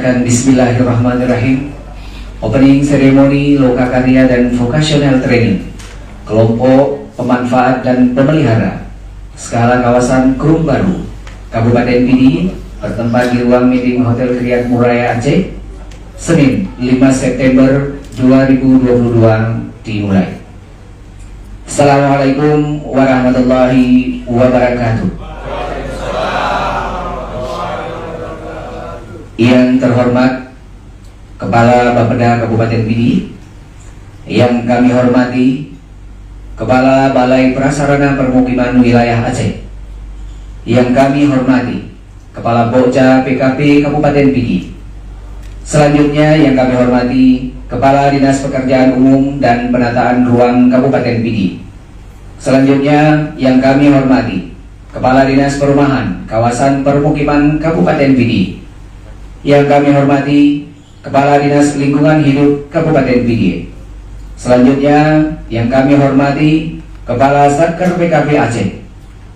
bacakan Bismillahirrahmanirrahim. Opening seremoni lokakarya dan vocational training kelompok pemanfaat dan pemelihara skala kawasan Krum Baru, Kabupaten Pidi, bertempat di ruang meeting Hotel Kriat Muraya Aceh, Senin 5 September 2022 dimulai. Assalamualaikum warahmatullahi wabarakatuh. Yang terhormat Kepala Bapeda Kabupaten Pidi, yang kami hormati Kepala Balai Prasarana Permukiman Wilayah Aceh, yang kami hormati Kepala Bokja PKP Kabupaten Pidi, selanjutnya yang kami hormati Kepala Dinas Pekerjaan Umum dan Penataan Ruang Kabupaten Pidi, selanjutnya yang kami hormati Kepala Dinas Perumahan Kawasan Permukiman Kabupaten Pidi, yang kami hormati Kepala Dinas Lingkungan Hidup Kabupaten Pidi, selanjutnya yang kami hormati Kepala Satker PKP Aceh,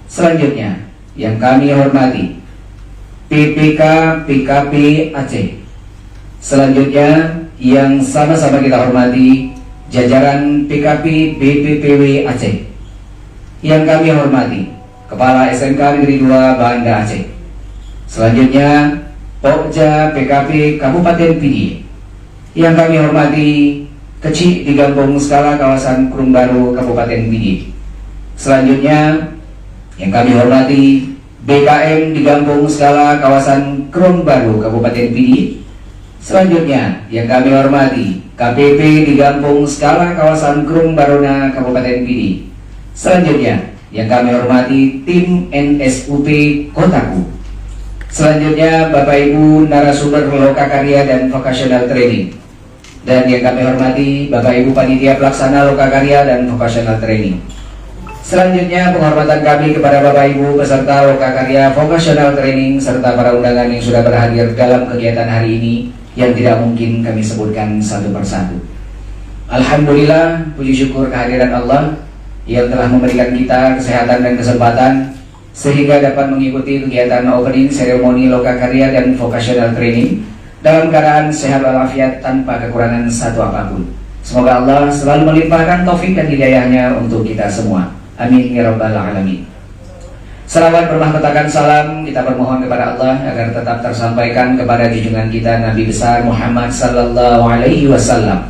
selanjutnya yang kami hormati PPK PKP Aceh, selanjutnya yang sama-sama kita hormati jajaran PKP BPPW Aceh, yang kami hormati Kepala SMK Negeri 2 Banda Aceh, selanjutnya Pokja PKP Kabupaten Pidi, yang kami hormati Kecik di Gampung Skala Kawasan Krum Baru Kabupaten Pidi, selanjutnya yang kami hormati BKM di Gampung Skala Kawasan Krum Baru Kabupaten Pidi, selanjutnya yang kami hormati KPP di Gampung Skala Kawasan Krum Baruna Kabupaten Pidi, selanjutnya yang kami hormati tim NSUP Kotaku, selanjutnya Bapak Ibu narasumber lokakarya dan vocational training, dan yang kami hormati Bapak Ibu panitia pelaksana lokakarya dan vocational training. Selanjutnya penghormatan kami kepada Bapak Ibu peserta lokakarya vocational training serta para undangan yang sudah berhadir dalam kegiatan hari ini yang tidak mungkin kami sebutkan satu persatu. Alhamdulillah, puji syukur kehadiran Allah yang telah memberikan kita kesehatan dan kesempatan sehingga dapat mengikuti kegiatan opening seremoni lokakarya dan vocational training dalam keadaan sehat walafiat tanpa kekurangan satu apapun. Semoga Allah selalu melimpahkan taufik dan hidayahnya untuk kita semua. Amin ya rabbal alamin. Salawat bermahkotakan salam kita bermohon kepada Allah agar tetap tersampaikan kepada junjungan kita Nabi besar Muhammad sallallahu alaihi wasallam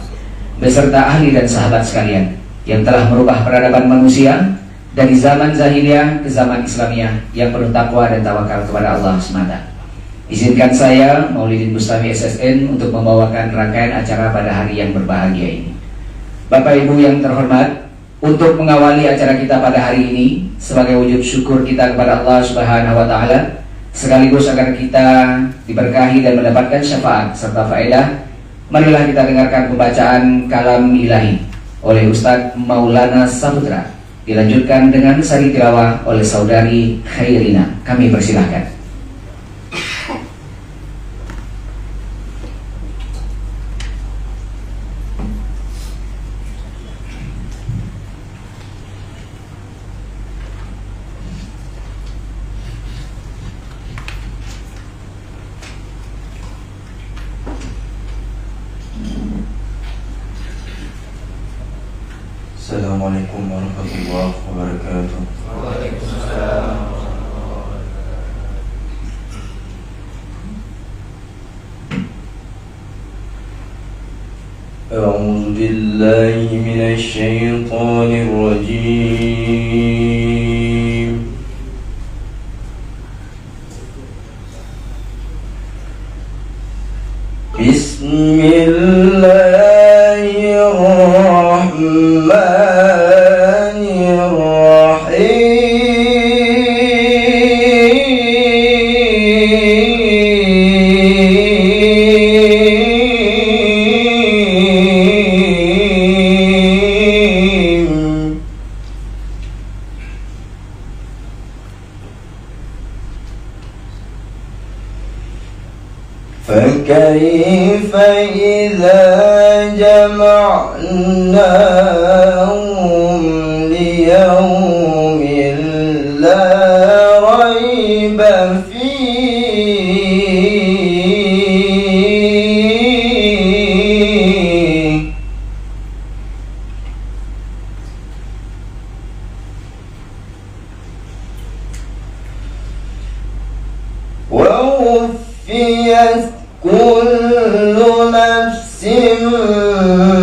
beserta ahli dan sahabat sekalian yang telah merubah peradaban manusia dari zaman jahiliyah ke zaman Islamiyah yang penuh takwa dan tawakal kepada Allah semata. Izinkan saya Maulidin Bustami SSN untuk membawakan rangkaian acara pada hari yang berbahagia ini. Bapak Ibu yang terhormat, untuk mengawali acara kita pada hari ini sebagai wujud syukur kita kepada Allah Subhanahu wa taala, sekaligus agar kita diberkahi dan mendapatkan syafaat serta faedah, marilah kita dengarkan pembacaan kalam ilahi oleh Ustadz Maulana Saputra, dilanjutkan dengan sari tilawah oleh saudari Khairina. Kami persilahkan. Assalamualaikum warahmatullahi wabarakatuh. Waalaikumsalam. A'udzu billahi minasy syaithanir rajim. فكيف إذا جمعناهم ليوم لا ريب فيه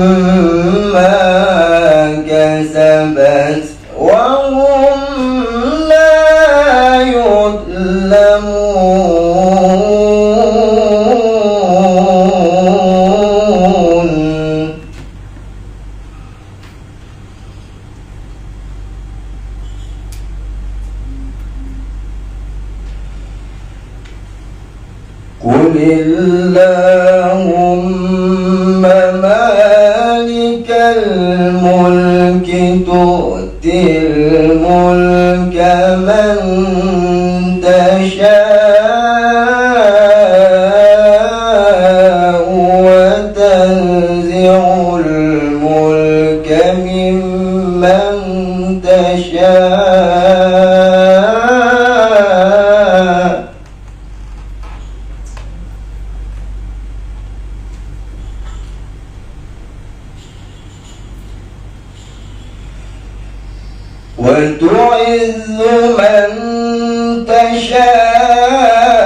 مما كسبت وهم لا يظلمون قل اللهم مالك الملك تؤتي الملك من تشاء وتنزع الملك ممن تشاء وتعز من تشاء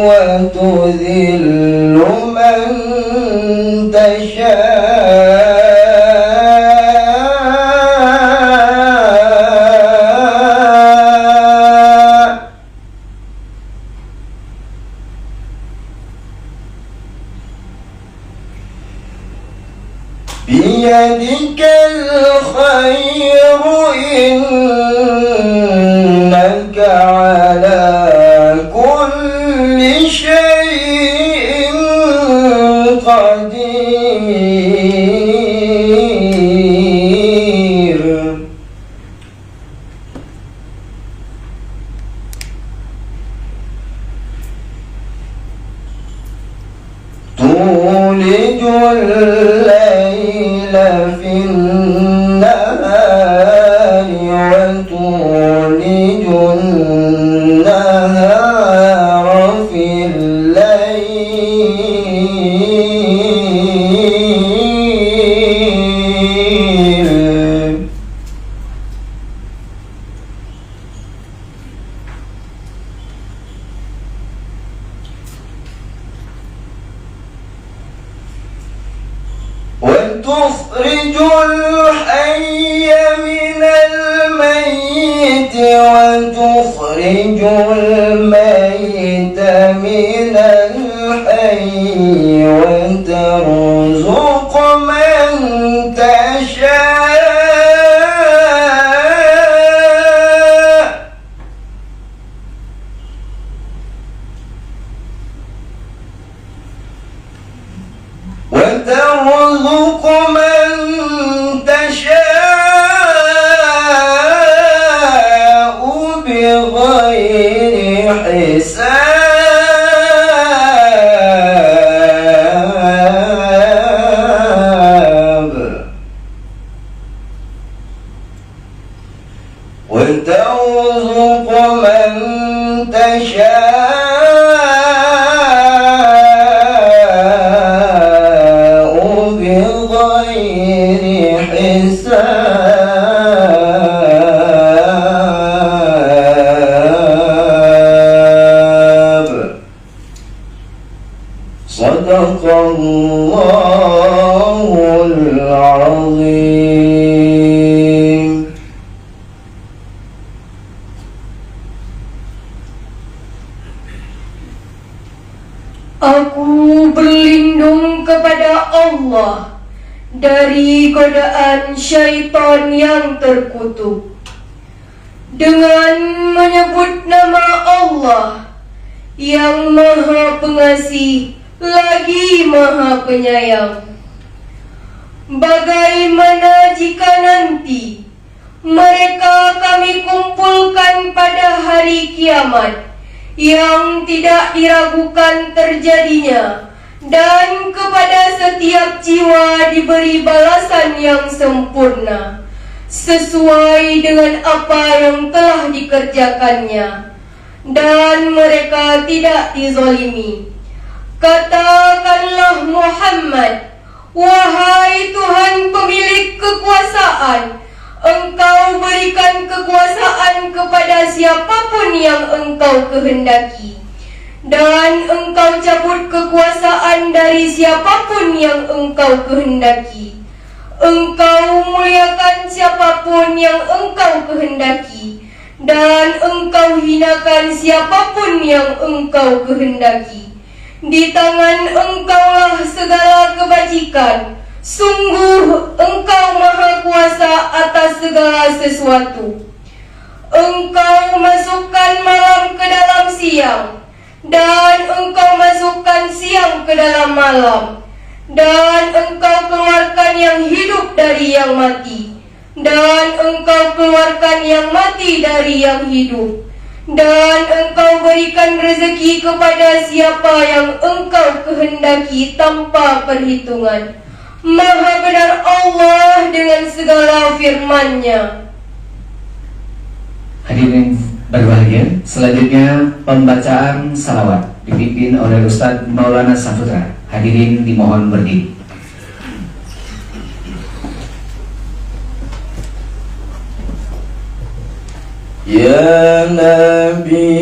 وتذل من تشاء بيدك الخير إنك على كل شيء قدير تولج الليل في النهار وتولج النهار في الليل وتخرج الحي من الميت وتخرج الميت من الحي وترزق من تشاء وترزق من تشاء بغير حساب وترزق من تشاء بغير حساب صدق الله العظيم. Aku berlindung kepada Allah dari godaan syaitan yang terkutuk dengan menyebut nama Allah yang Maha Pengasih lagi Maha Penyayang. Bagaimana jika nanti mereka kami kumpulkan pada hari kiamat yang tidak diragukan terjadinya, dan kepada setiap jiwa diberi balasan yang sempurna sesuai dengan apa yang telah dikerjakannya, dan mereka tidak dizalimi. Katakanlah Muhammad, wahai Tuhan pemilik kekuasaan, Engkau berikan kekuasaan kepada siapapun yang Engkau kehendaki, dan Engkau cabut kekuasaan dari siapapun yang engkau kehendaki. Engkau muliakan siapapun yang engkau kehendaki, dan engkau hinakan siapapun yang engkau kehendaki. Di tangan engkaulah segala kebajikan. Sungguh engkau maha kuasa atas segala sesuatu. Engkau masukkan malam ke dalam siang, dan engkau masukkan siang ke dalam malam. Dan engkau keluarkan yang hidup dari yang mati, dan engkau keluarkan yang mati dari yang hidup. Dan engkau berikan rezeki kepada siapa yang engkau kehendaki tanpa perhitungan. Maha benar Allah dengan segala firman-Nya. Hadirin berbahagia, selanjutnya pembacaan salawat dipimpin oleh Ustadz Maulana Saputra. Hadirin dimohon berdiri. Ya Nabi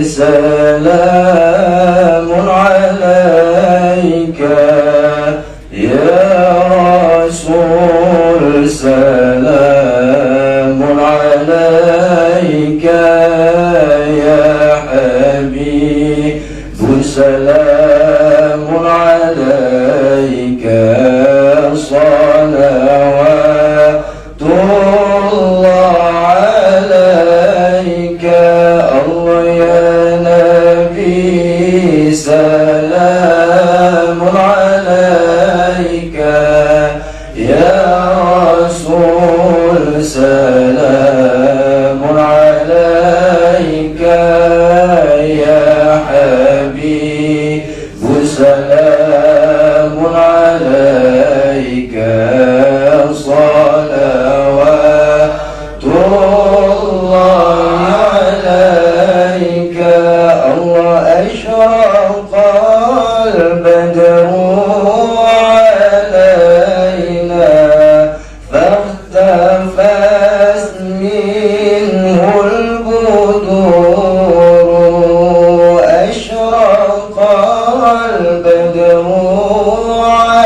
salamun alaika, Ya Rasul salamun alaika, Ya Habib salamun alaika, salawatullah alaika. Allah ya Nabi salamun alaika, Ya Rasul salamun alaika, Ya Habib salamun alaika, salawatullah alaika. Allah ashraqal badru alaina, fahtafas minhul budur. Ashraqal badru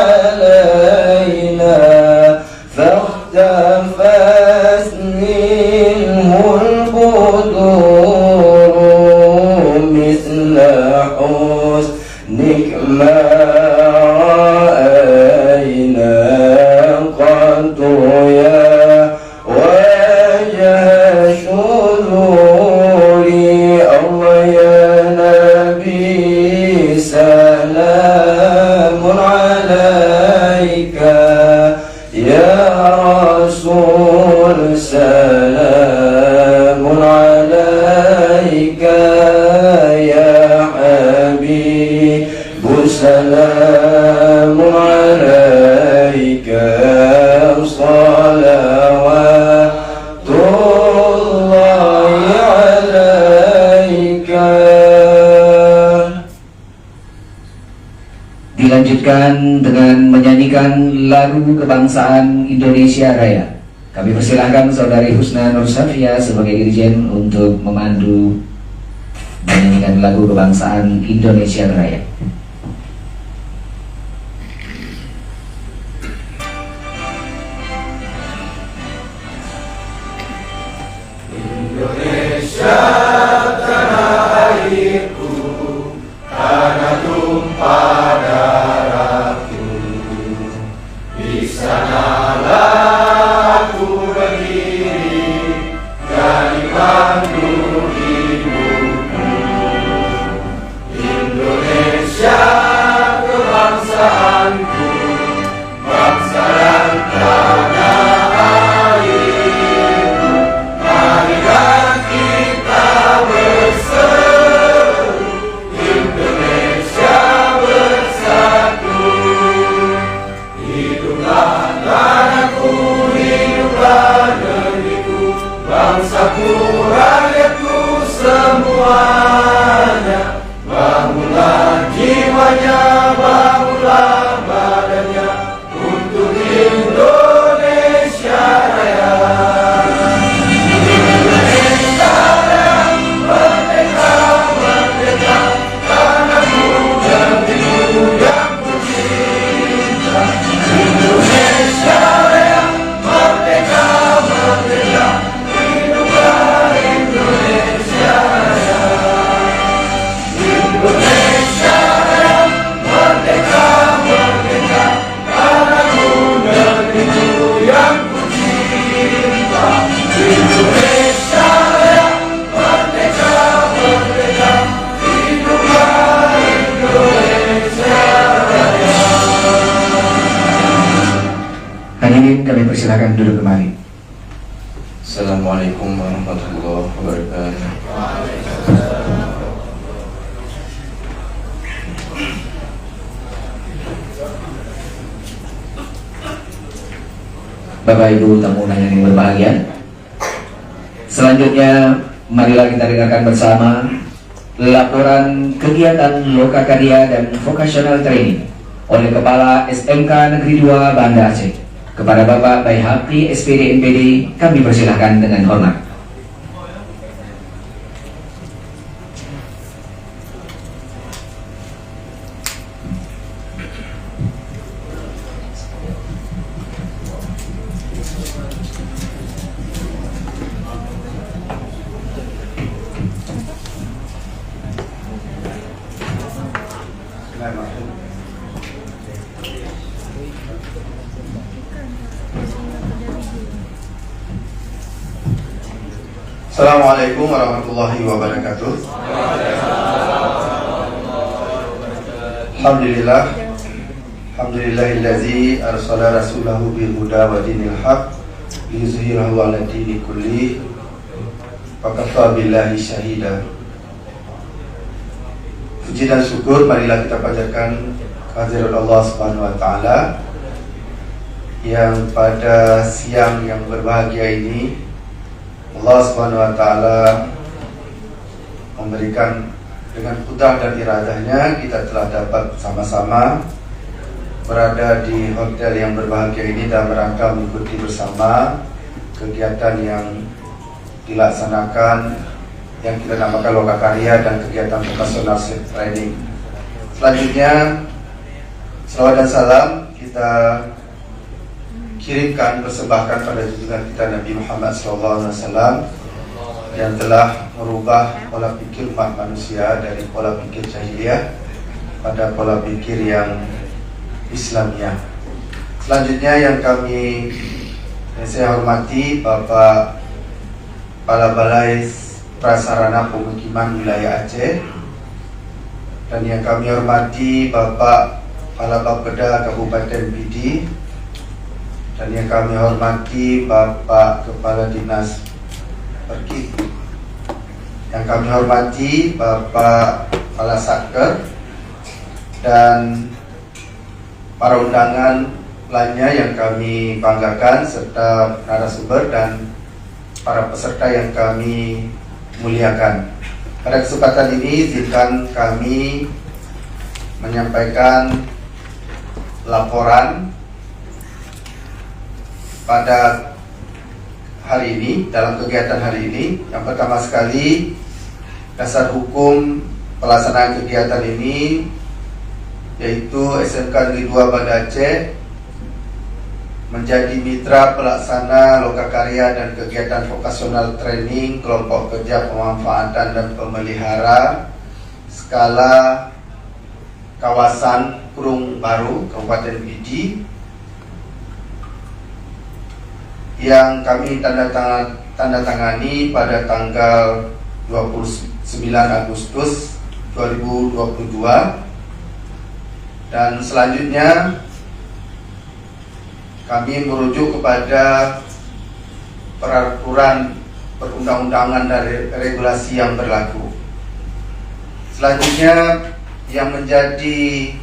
alaina, fahtafas minhul budur. Misla husnik ma ra'ayna qattu ya wajah syuduri. Allah ya Nabi salamun alaika, Ya Rasul salamun alaika, Ya Habib salamun alaika, salawatullah alaika. Dilanjutkan dengan menyanyikan lagu kebangsaan Indonesia Raya. Kami persilahkan Saudari Husna Nur Safia sebagai Dirjen untuk memandu menyanyikan lagu kebangsaan Indonesia Raya. Indonesia Hadirin kami persilakan duduk kembali. Assalamualaikum warahmatullahi wabarakatuh. Bapak Ibu tamu undangan yang berbahagia, selanjutnya marilah kita dengarkan bersama laporan kegiatan lokakarya dan vocational training oleh Kepala SMK Negeri 2 Banda Aceh. Kepada Bapak Baihaqi SPD NPD kami persilahkan dengan hormat. Assalamualaikum warahmatullahi wabarakatuh. Alhamdulillahillazi arsala rasulahu bil huda wa dinil haq liyuzhirahu 'ala dini kulli wa kafa billahi syahida. Puji dan syukur marilah kita panjatkan kehadirat Allah Subhanahu wa taala yang pada siang yang berbahagia ini Allah Subhanahu wa taala memberikan dengan qudrah dan iradahnya kita telah dapat sama-sama berada di hotel yang berbahagia ini dalam rangka mengikuti bersama kegiatan yang dilaksanakan yang kita namakan lokakarya dan kegiatan vocational training. Selanjutnya selawat dan salam kita kirimkan, persembahkan pada junjungan kita Nabi Muhammad SAW yang telah merubah pola pikir umat manusia dari pola pikir jahiliyah pada pola pikir yang Islamiyah. Selanjutnya yang saya hormati Bapak Kepala Balai Prasarana Pemukiman Wilayah Aceh, dan yang kami hormati Bapak Kepala Bapeda Kabupaten Pidi, dan yang kami hormati Bapak Kepala Dinas Perki, yang kami hormati Bapak Kepala Satker, dan para undangan lainnya yang kami banggakan, serta narasumber dan para peserta yang kami muliakan. Pada kesempatan ini izinkan kami menyampaikan laporan pada hari ini, dalam kegiatan hari ini. Yang pertama sekali, dasar hukum pelaksanaan kegiatan ini yaitu SMK Negeri 2 Banda Aceh menjadi mitra pelaksana lokakarya dan kegiatan vocational training kelompok kerja pemanfaatan dan pemelihara skala kawasan Kurung Baru Kabupaten Pidi yang kami tanda tangani pada tanggal 29 Agustus 2022, dan selanjutnya kami merujuk kepada peraturan perundang-undangan dari regulasi yang berlaku. Selanjutnya yang menjadi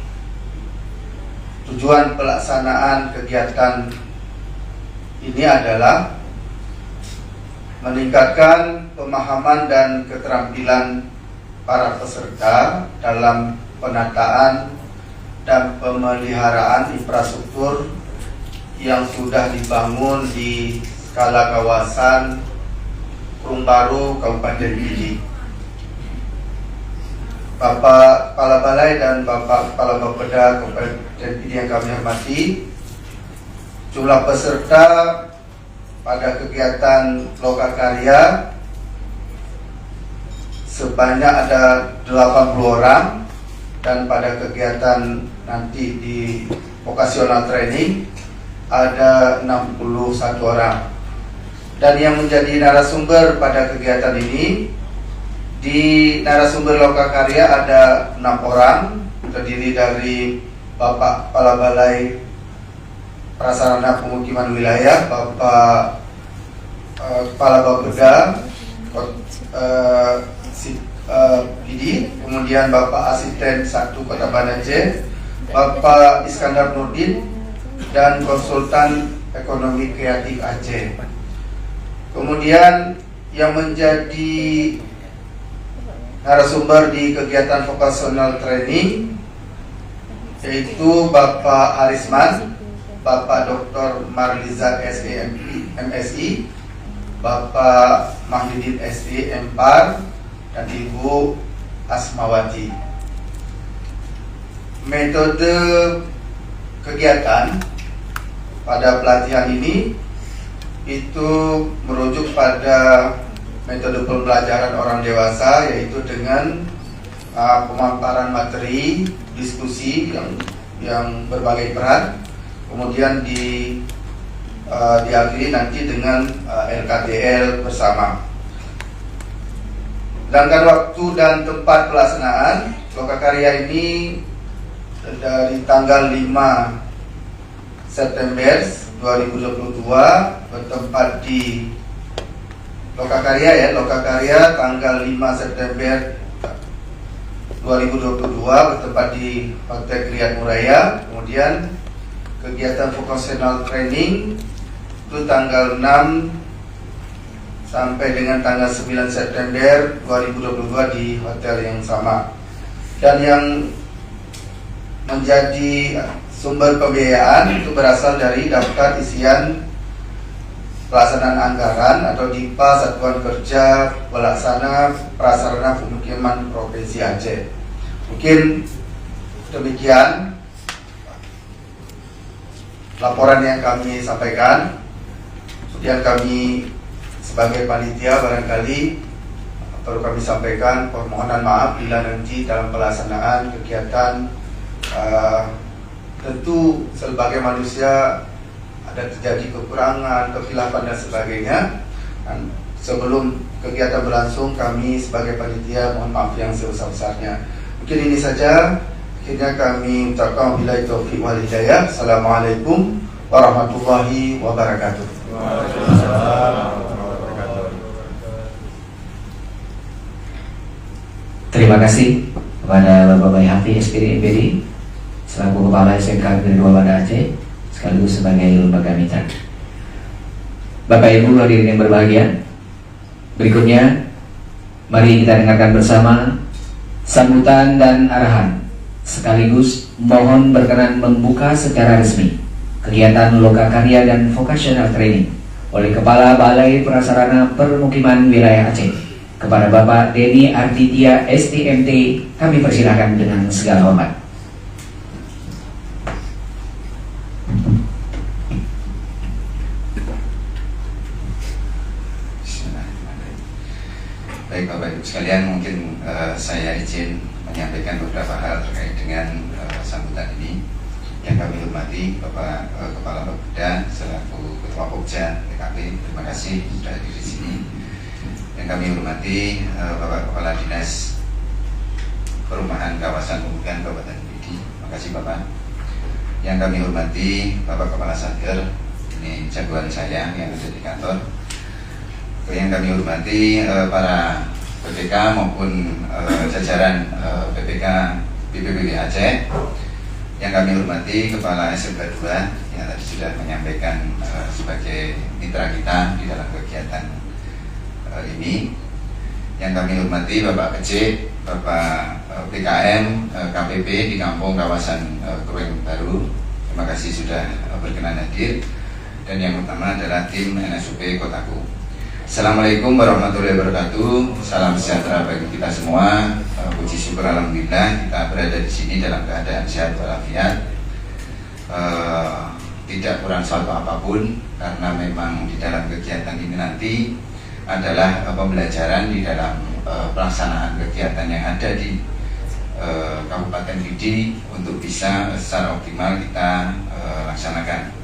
tujuan pelaksanaan kegiatan ini adalah meningkatkan pemahaman dan keterampilan para peserta dalam penataan dan pemeliharaan infrastruktur yang sudah dibangun di skala kawasan Kurung Baru Kabupaten Pidi. Bapak Kepala Balai dan Bapak Kepala Bapeda Kabupaten Pidi yang kami hormati, jumlah peserta pada kegiatan lokakarya sebanyak ada 80 orang, dan pada kegiatan nanti di vocational training ada 61 orang. Dan yang menjadi narasumber pada kegiatan ini, di narasumber lokakarya ada 6 orang, terdiri dari Bapak Kepala Balai Prasarana Pemukiman Wilayah, Bapak Kepala Bapeda PD, kemudian Bapak Asisten 1 Kota Banda Aceh, Bapak Iskandar Nurdin, dan Konsultan Ekonomi Kreatif Aceh. Kemudian yang menjadi narasumber di kegiatan vocational training yaitu Bapak Arisman, Bapak Dr. Marliza SE MSI, Bapak Mahdidin SE MPAR, dan Ibu Asmawati. Metode kegiatan pada pelatihan ini itu merujuk pada metode pembelajaran orang dewasa, yaitu dengan pemaparan materi, diskusi yang berbagai peran, kemudian diakhiri nanti dengan LKTL bersama. Sedangkan waktu dan tempat pelaksanaan lokakarya ini dari tanggal 5 September 2022 bertempat di Lokakarya tanggal 5 September 2022 bertempat di Hotel Kriyat Muraya. Kemudian kegiatan vocational training itu tanggal 6 sampai dengan tanggal 9 September 2022 di hotel yang sama. Dan yang menjadi sumber pembiayaan itu berasal dari daftar isian pelaksanaan anggaran atau DIPA Satuan Kerja Pelaksana Prasarana Pemukiman Provinsi Aceh. Mungkin demikian laporan yang kami sampaikan. Kemudian kami sebagai panitia barangkali perlu kami sampaikan permohonan maaf bila nanti dalam pelaksanaan kegiatan tentu sebagai manusia ada terjadi kekurangan, kekhilafan dan sebagainya. Dan sebelum kegiatan berlangsung, kami sebagai panitia mohon maaf yang sebesar-besarnya. Mungkin ini saja. Akhirnya kami ucapkan wabillahi taufiq wal hidayah. Assalamualaikum warahmatullahi wabarakatuh. Terima kasih kepada Bapak Bayhaqi SPD MPD selaku Kepala SMK Negeri 2 Banda Aceh sekaligus sebagai lembaga mitra. Bapak Ibu hadirin yang berbahagia, berikutnya mari kita dengarkan bersama sambutan dan arahan sekaligus mohon berkenan membuka secara resmi kegiatan lokakarya dan vocational training oleh Kepala Balai Prasarana Permukiman Wilayah Aceh. Kepada Bapak Denny Arditya STMT kami persilakan dengan segala hormat. Baik Bapak Ibu sekalian, mungkin saya izin menyampaikan beberapa hal terkait dengan sambutan ini. Yang kami hormati Bapak Kepala Bapeda selaku Ketua Pokja PKP, terima kasih sudah hadir di sini. Yang kami hormati Bapak Kepala Dinas Perumahan Kawasan Pemukiman Kabupaten Pidi, terima kasih Bapak. Yang kami hormati Bapak Kepala Satker, ini jagoan saya yang ada di kantor. Yang kami hormati para PPK maupun jajaran PPK BPBD Aceh. Yang kami hormati Kepala SMK 2 yang tadi sudah menyampaikan sebagai mitra kita di dalam kegiatan ini. Yang kami hormati Bapak Kecik, Bapak PKM KPP di Kampung Kawasan Krueng Baru, terima kasih sudah berkenan hadir. Dan yang utama adalah tim NSUP Kotaku. Assalamualaikum warahmatullahi wabarakatuh. Salam sejahtera bagi kita semua. Puji syukur alhamdulillah kita berada di sini dalam keadaan sehat walafiat. Tidak kurang suatu apapun, karena memang di dalam kegiatan ini nanti adalah pembelajaran di dalam pelaksanaan kegiatan yang ada di Kabupaten Pidi untuk bisa secara optimal kita laksanakan.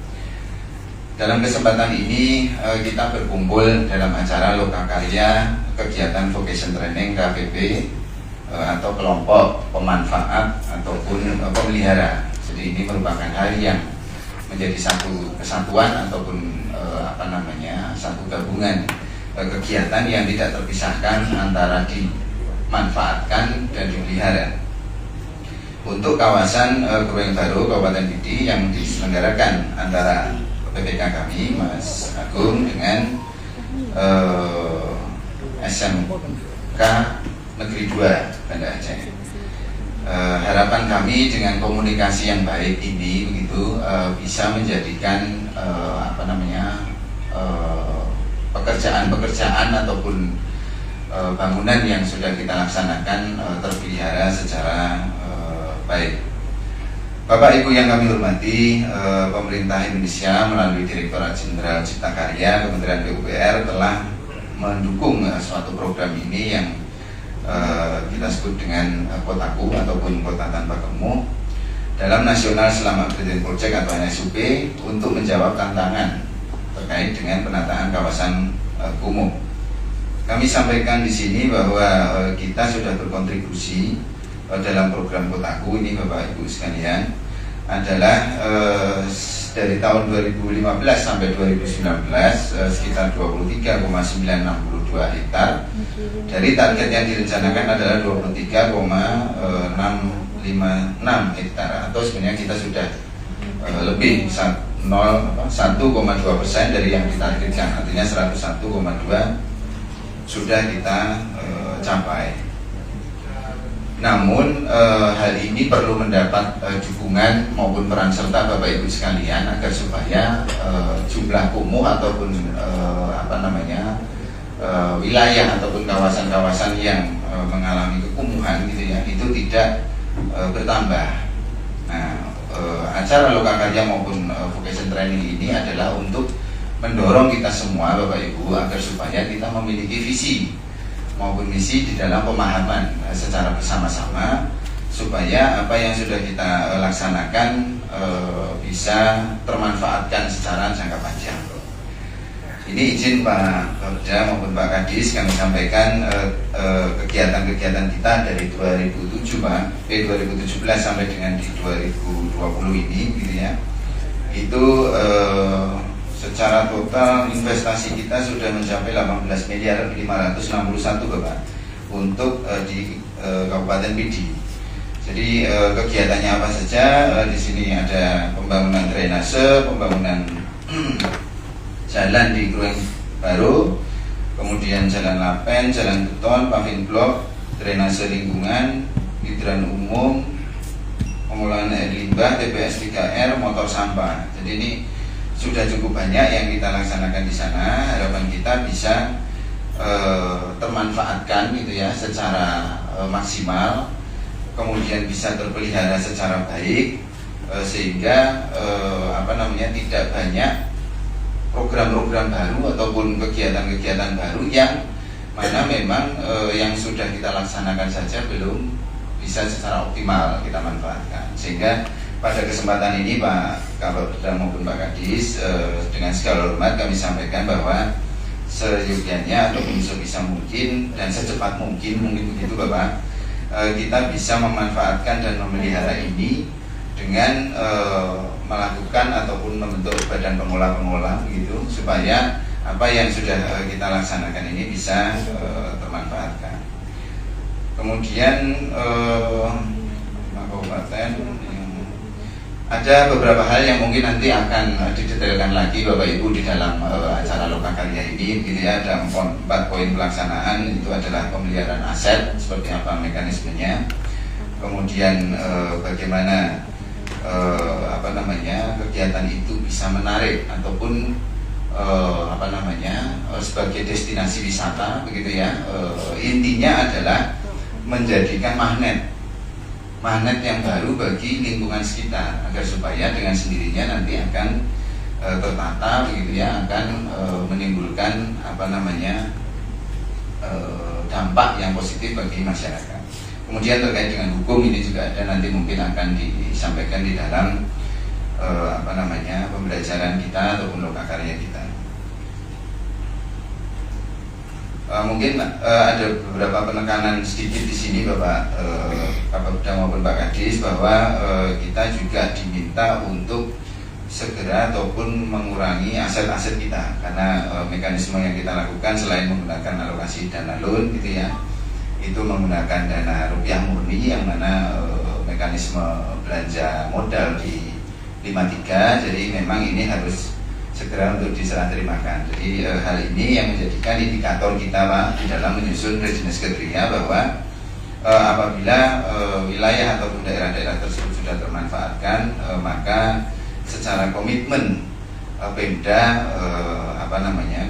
Dalam kesempatan ini kita berkumpul dalam acara lokakarya kegiatan vocation training KPP atau kelompok pemanfaat ataupun pemelihara. Jadi ini merupakan hari yang menjadi satu kesatuan ataupun satu gabungan kegiatan yang tidak terpisahkan antara dimanfaatkan dan dipelihara. Untuk kawasan Growing Baru Kabupaten Pidi yang diselenggarakan antara PPK kami Mas Agung dengan SMK Negeri 2 Banda Aceh. Harapan kami dengan komunikasi yang baik ini begitu bisa menjadikan pekerjaan-pekerjaan ataupun bangunan yang sudah kita laksanakan terpelihara secara baik. Bapak Ibu yang kami hormati, pemerintah Indonesia melalui Direktorat Jenderal Cipta Karya Kementerian PUPR telah mendukung suatu program ini yang kita sebut dengan Kotaku ataupun Kota Tanpa Gemuk dalam Nasional Selamat Presiden Project atau NSUP untuk menjawab tantangan terkait dengan penataan kawasan kumuh. Kami sampaikan di sini bahwa kita sudah berkontribusi dalam program Kotaku ini Bapak Ibu sekalian adalah dari tahun 2015 sampai 2019 sekitar 23,962 hektar. Dari target yang direncanakan adalah 23,656 hektar, atau sebenarnya kita sudah lebih 1,2% dari yang ditargetkan, artinya 101,2 sudah kita capai. Namun hal ini perlu mendapat dukungan maupun peran serta Bapak Ibu sekalian agar supaya jumlah kumuh ataupun wilayah ataupun kawasan-kawasan yang mengalami kekumuhan gitu ya, itu tidak bertambah. Nah, acara Lokakarya maupun vocation training ini adalah untuk mendorong kita semua Bapak Ibu agar supaya kita memiliki visi maupun misi di dalam pemahaman secara bersama-sama supaya apa yang sudah kita laksanakan bisa termanfaatkan secara jangka panjang. Ini izin Pak Kapolda maupun Pak Kadis kami sampaikan kegiatan-kegiatan kita dari 2017 sampai dengan di 2020 ini gitu ya. Itu secara total investasi kita sudah mencapai 18 miliar 561 Bapak untuk di Kabupaten Pidi. Jadi kegiatannya apa saja? Di sini ada pembangunan drainase, pembangunan jalan di Growing Baru, kemudian jalan lapen, jalan beton, paving block, drainase lingkungan, hidran umum, pengolahan air limbah, TPS 3R, motor sampah. Jadi ini sudah cukup banyak yang kita laksanakan di sana. Harapan kita bisa termanfaatkan gitu ya secara maksimal, kemudian bisa terpelihara secara baik, sehingga tidak banyak program-program baru ataupun kegiatan-kegiatan baru yang mana memang yang sudah kita laksanakan saja belum bisa secara optimal kita manfaatkan. Sehingga pada kesempatan ini Pak Kapolda maupun Pak Kadis dengan segala hormat kami sampaikan bahwa seyogyanya ataupun sebisa mungkin dan secepat mungkin begitu Bapak, kita bisa memanfaatkan dan memelihara ini dengan melakukan ataupun membentuk badan pengolah begitu supaya apa yang sudah kita laksanakan ini bisa termanfaatkan. Kemudian kabupaten ada beberapa hal yang mungkin nanti akan didetailkan lagi Bapak Ibu di dalam acara Lokakarya ini gitu ya. Ada 4 poin pelaksanaan, itu adalah pemeliharaan aset seperti apa mekanismenya, kemudian bagaimana kegiatan itu bisa menarik ataupun sebagai destinasi wisata begitu ya. Intinya adalah menjadikan magnet yang baru bagi lingkungan sekitar agar supaya dengan sendirinya nanti akan tertata begitu ya, akan menimbulkan dampak yang positif bagi masyarakat. Kemudian terkait dengan hukum ini juga ada, nanti mungkin akan disampaikan di dalam pembelajaran kita ataupun lokakarya kita. Mungkin ada beberapa penekanan sedikit di sini Bapak Kapolda maupun Pak Kadis bahwa kita juga diminta untuk segera ataupun mengurangi aset-aset kita, karena mekanisme yang kita lakukan selain menggunakan alokasi dana loan gitu ya, itu menggunakan dana rupiah murni yang mana mekanisme belanja modal di 53, jadi memang ini harus segera untuk diserah terimakan. Jadi hal ini yang menjadikan indikator kita Pak di dalam menyusun readiness kriteria bahwa apabila wilayah ataupun daerah-daerah tersebut sudah termanfaatkan, maka secara komitmen Pemda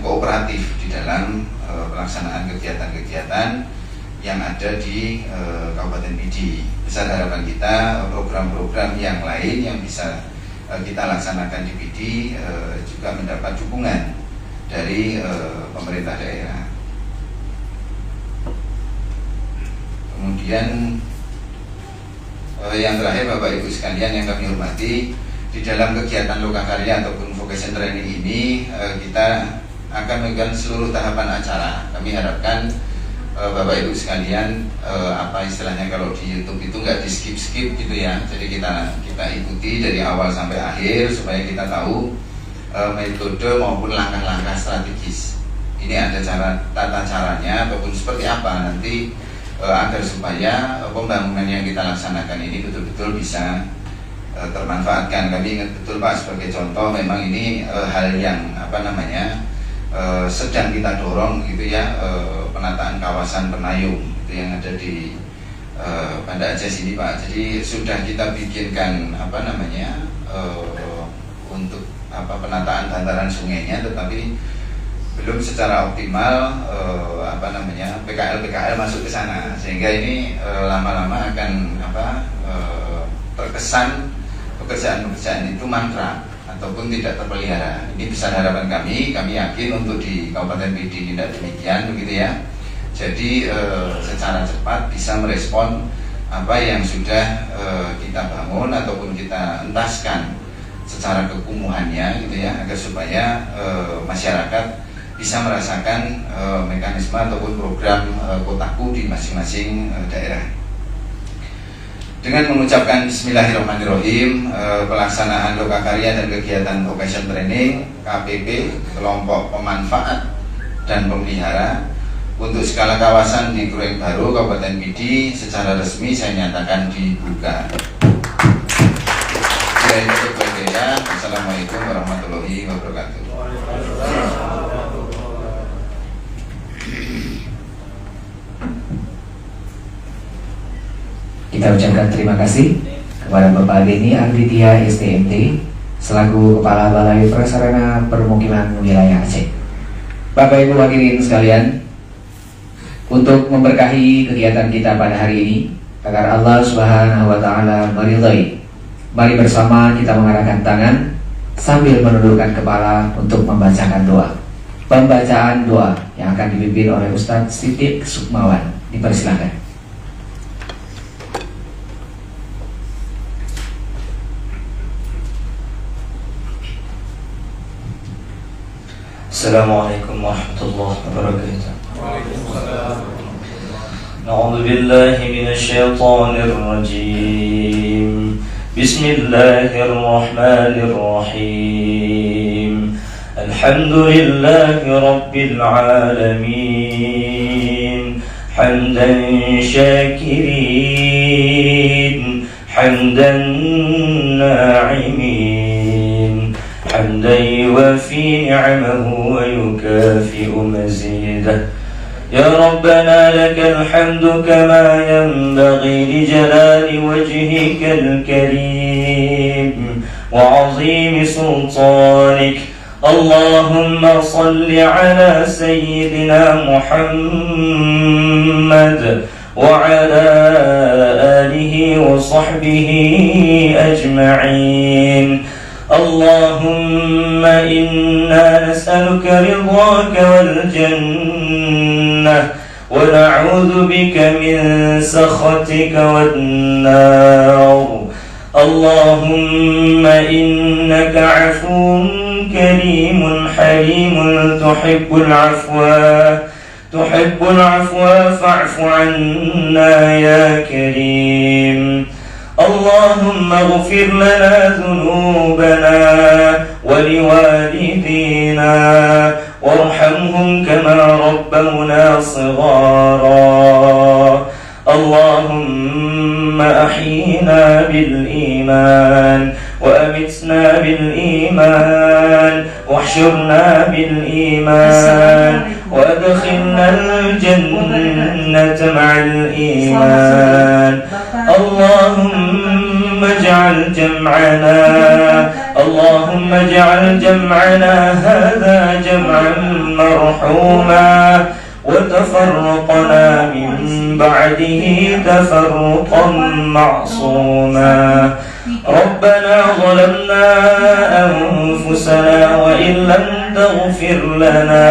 kooperatif di dalam pelaksanaan kegiatan-kegiatan yang ada di Kabupaten Pidi. Besar harapan kita program-program yang lain yang bisa kita laksanakan di Pidi juga mendapat dukungan dari pemerintah daerah. Kemudian yang terakhir Bapak Ibu sekalian yang kami hormati, di dalam kegiatan lokakarya ataupun vocation training ini kita akan melakukan seluruh tahapan acara. Kami harapkan Bapak Ibu sekalian apa istilahnya kalau di YouTube itu nggak di skip gitu ya. Jadi kita ikuti dari awal sampai akhir supaya kita tahu metode maupun langkah-langkah strategis. Ini ada tata caranya ataupun seperti apa nanti agar supaya pembangunan yang kita laksanakan ini betul-betul bisa termanfaatkan. Kami ingat betul Pak, sebagai contoh memang ini hal yang sedang kita dorong gitu ya, penataan kawasan Penayung itu yang ada di Banda Aceh ini Pak. Jadi sudah kita bikinkan untuk penataan bantaran sungainya, tetapi belum secara optimal PKL masuk ke sana, sehingga ini lama-lama akan terkesan pekerjaan-pekerjaan itu mangkrak ataupun tidak terpelihara. Ini besar harapan kami yakin untuk di Kabupaten Pidi tidak demikian begitu ya. Jadi secara cepat bisa merespon apa yang sudah kita bangun ataupun kita entaskan secara kekumuhannya gitu ya, agar supaya masyarakat bisa merasakan mekanisme ataupun program kotaku di masing-masing daerah. Dengan mengucapkan Bismillahirrahmanirrahim, pelaksanaan lokakarya dan kegiatan vocation training KPP kelompok pemanfaat dan pemelihara untuk skala kawasan di Krueng Baru Kabupaten Pidi secara resmi saya nyatakan dibuka. Assalamualaikum warahmatullahi wabarakatuh. Kita ucapkan terima kasih kepada Bapak Denny Andritya STMT selaku Kepala Balai Prasarana Permukiman Wilayah Aceh. Bapak Ibu hadirin sekalian, untuk memberkahi kegiatan kita pada hari ini agar Allah Subhanahu wa taala meridhai, mari bersama kita mengarahkan tangan sambil menundukkan kepala untuk membacakan doa. Pembacaan doa yang akan dipimpin oleh Ustadz Siddiq Sukmawan. Dipersilakan. Assalamualaikum warahmatullahi wabarakatuh. A'udzu billahi minasy syaithanir rajim. Bismillahirrahmanirrahim. Alhamdulillahi rabbil alamin. Hamdan syakirin, hamdan na'imin, حمدا يوافي نعمه ويكافئ مزيده. يا ربنا لك الحمد كما ينبغي لجلال وجهك الكريم وعظيم سلطانك. اللهم صل على سيدنا محمد وعلى آله وصحبه أجمعين. اللهم إنا نسألك رضاك والجنة ونعوذ بك من سخطك والنار. اللهم إنك عفو كريم حليم تحب العفو فاعف عنا يا كريم. اللهم اغفر لنا ذنوبنا يتوفونا صغارا. اللهم أحينا بالإيمان وأمتنا بالإيمان واحشرنا بالإيمان وأدخلنا الجنة مع الإيمان. اللهم اجعل جمعنا هذا جمعا مرحوما وتفرقنا من بعده تفرقا معصوما. ربنا ظلمنا أنفسنا وإن لم تغفر لنا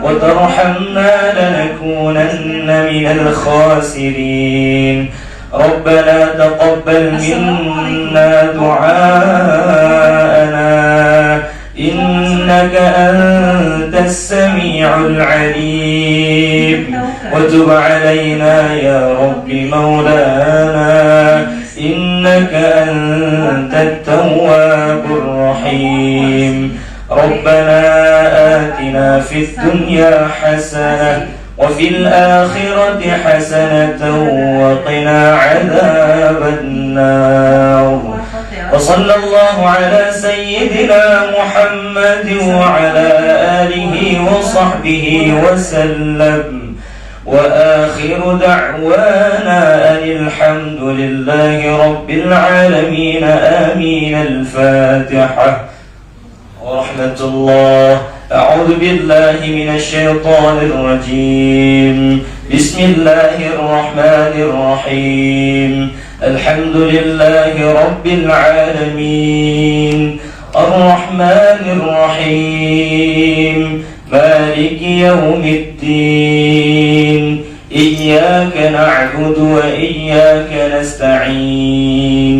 وترحمنا لنكونن من الخاسرين. ربنا تقبل منا دعاءنا إنك أنت السميع العليم وتب علينا يا رب مولانا إنك أنت التواب الرحيم. ربنا آتنا في الدنيا حسنة وفي الآخرة حسنة وقنا عذاب النار. وصلى الله على سيدنا محمد وعلى آله وصحبه وسلم. وآخر دعوانا أن الحمد لله رب العالمين. آمين. الفاتحة. ورحمة الله. أعوذ بالله من الشيطان الرجيم. بسم الله الرحمن الرحيم. الحمد لله رب العالمين الرحمن الرحيم مالك يوم الدين. إياك نعبد وإياك نستعين.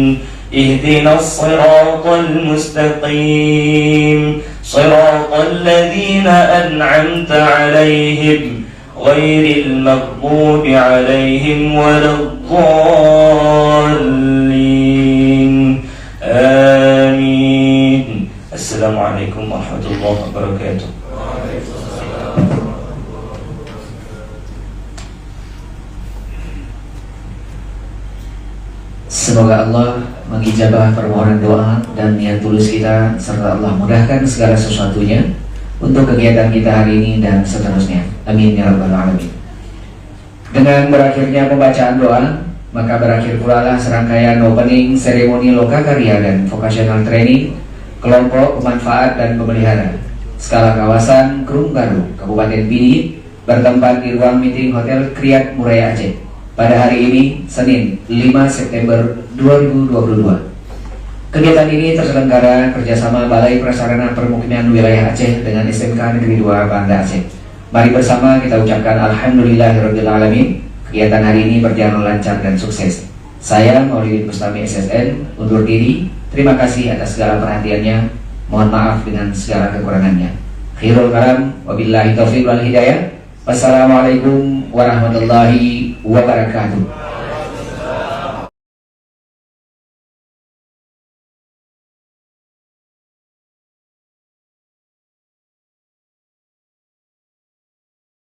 اهدنا الصراط المستقيم صراط الذين أنعمت عليهم غير المغضوب عليهم ولا الضالين. آمين. السلام عليكم ورحمة الله وبركاته. Semoga Allah mengijabah permohonan doa dan niat tulus kita, serta Allah mudahkan segala sesuatunya untuk kegiatan kita hari ini dan seterusnya. Amin ya rabbal alamin. Dengan berakhirnya pembacaan doa, maka berakhir pula lah serangkaian opening seremoni lokakarya dan vocational training kelompok pemanfaat dan pemelihara skala kawasan Krung Garu, Kabupaten Pidi, bertempat di ruang meeting Hotel Kriat Muraya Aceh pada hari ini, Senin 5 September 2022. Kegiatan ini terselenggara kerjasama Balai Prasarana Permukiman Wilayah Aceh dengan SMK Negeri 2 Banda Aceh. Mari bersama kita ucapkan Alhamdulillahirrabbilalamin. Kegiatan hari ini berjalan lancar dan sukses. Saya Maulidin Bustami SSN undur diri. Terima kasih atas segala perhatiannya. Mohon maaf dengan segala kekurangannya. Khairul kalam wabillahi taufiq wal hidayah. Wassalamualaikum warahmatullahi wabarakatuh.